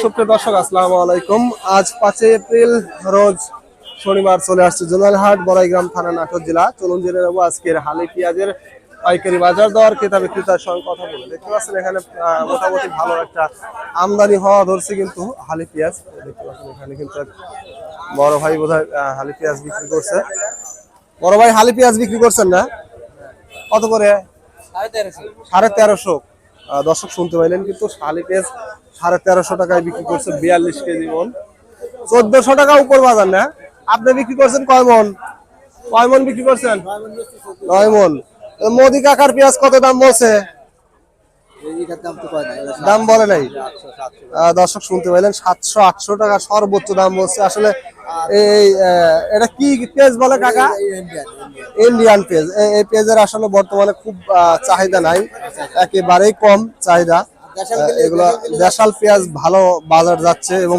সুপ্রিয় দর্শক আসসালামু আলাইকুম। আজ 5 এপ্রিল রোজ শনিবার চলে আসছে জোনালহাট বড়াইগ্রাম থানা নাটোর জেলা। চলুন জেনে নেবো আজকের হালি পেঁয়াজের পাইকারি বাজার দর, ক্রেতা বিক্রেতার সঙ্গে কথা বলে। দেখতে পাচ্ছেন এখানে মোটামুটি ভালো একটা আমদানি হওয়া ধরছে কিন্তু হালি পেঁয়াজ। দেখতে পাচ্ছেন এখানে কিন্তু বড় ভাই বোধহয় হালি পেঁয়াজ বিক্রি করছে। বড় ভাই হালি পেঁয়াজ বিক্রি করছেন না? কত করে? 1350। দর্শক শুনতে পাইলেন কিন্তু শালি পেঁয়াজ 1350 টাকায় বিক্রি করছে 42 কেজি মন। 1400 টাকা উপর বাজার না? আপনি বিক্রি করছেন কয় মন? কয় মন বিক্রি করছেন? 9 মন। মোদি কাকার পেঁয়াজ কত দাম বলছে? দাম বলে নাই। দর্শক শুনতে পাইলেন 700-800 টাকা সর্বোচ্চ দাম বলছে। আসলে এই এটা কি পেঁয়াজ বলে কাকা? ইন্ডিয়ান পেঁয়াজ। এই পেঁয়াজের আসলে বর্তমানে খুব চাহিদা নাই, একেবারেই কম চাহিদা। এগুলো দেশাল পেঁয়াজ ভালো বাজার যাচ্ছে এবং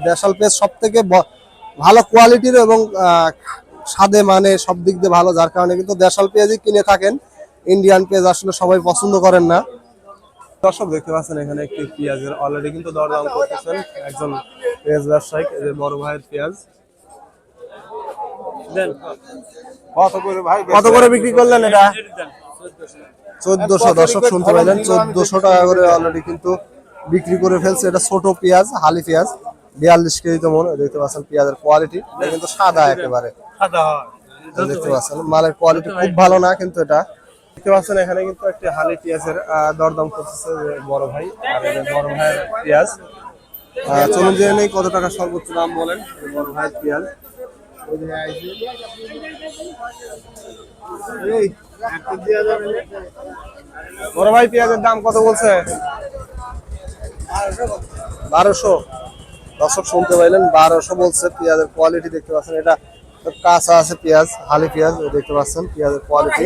দেশাল পেঁয়াজ সব থেকে ভালো কোয়ালিটির এবং স্বাদে মানে সব দিক দিয়ে ভালো, যার কারণে কিন্তু দেশাল পেঁয়াজই কিনে থাকেন। ইন্ডিয়ান পেঁয়াজ আসলে সবাই পছন্দ করেন না। দর্শক দেখতে পাচ্ছেন এখানে একটি পেঁয়াজের অলরেডি কিন্তু দরদাম করতেছেন একজন পেঁয়াজ ব্যবসায়ী। এদের বড় ভাইয়ের পেঁয়াজ কত করে বিক্রি করলেন এটা? 1400। দর্শক শুনতে পাইলেন 1400 টাকা করে অলরেডি কিন্তু বিক্রি করে ফেলছে। এটা ছোট পেঁয়াজ, হালি পেঁয়াজ, 42 কেজি তো মনে। দেখতে পাচ্ছেন পেঁয়াজের কোয়ালিটি কিন্তু সাদা, একেবারে দেখতে পাচ্ছেন মালের কোয়ালিটি খুব ভালো না কিন্তু এটা। দেখতে পাচ্ছেন এখানে কিন্তু একটি হালি পেঁয়াজের দরদাম করতেছে বড় ভাই, আর বড় ভাইয়ের পেঁয়াজ। চলুন জেনে নেই কত টাকা সর্বোচ্চ দাম বলেন বড় ভাইয়ের পেঁয়াজ। বড় ভাই পেঁয়াজের দাম কত বলছে? 1200। দর্শক শুনতে পাইলেন 1200 বলছে। পেঁয়াজের কোয়ালিটি দেখতে পাচ্ছেন, এটা কাঁচা আছে পেঁয়াজ, হালি পেঁয়াজ। দেখতে পাচ্ছেন পেঁয়াজের কোয়ালিটি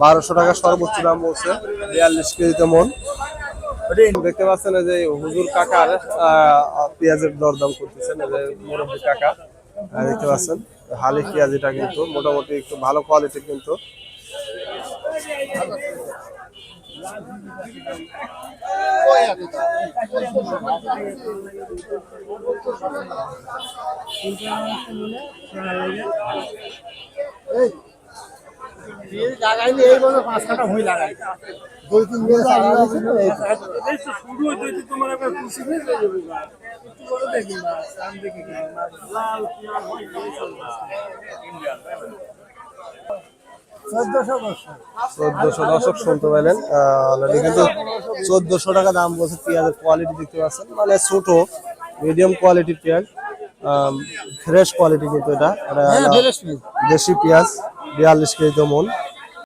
1200 টাকা সর্বোচ্চ দাম বলছে 42 কেজিতে মন। দেখতে পাচ্ছেন যে হুজুর কাকার পেঁয়াজের দরদাম করতেছেন, মুরব্বী কাকা। দেখতে পাচ্ছেন হালি পেঁয়াজ, এটা কিন্তু মোটামুটি একটু ভালো কোয়ালিটির কিন্তু। দর্শক শুনতে পাইলেন অলরেডি কিন্তু 1400 টাকা দাম বলছে। পেঁয়াজের কোয়ালিটি দেখতে পাচ্ছেন, মানে ছোট মিডিয়াম কোয়ালিটির পেঁয়াজ, ফ্রেশ কোয়ালিটি কিন্তু। এটা দেশি পেঁয়াজ 42 কেজি মন।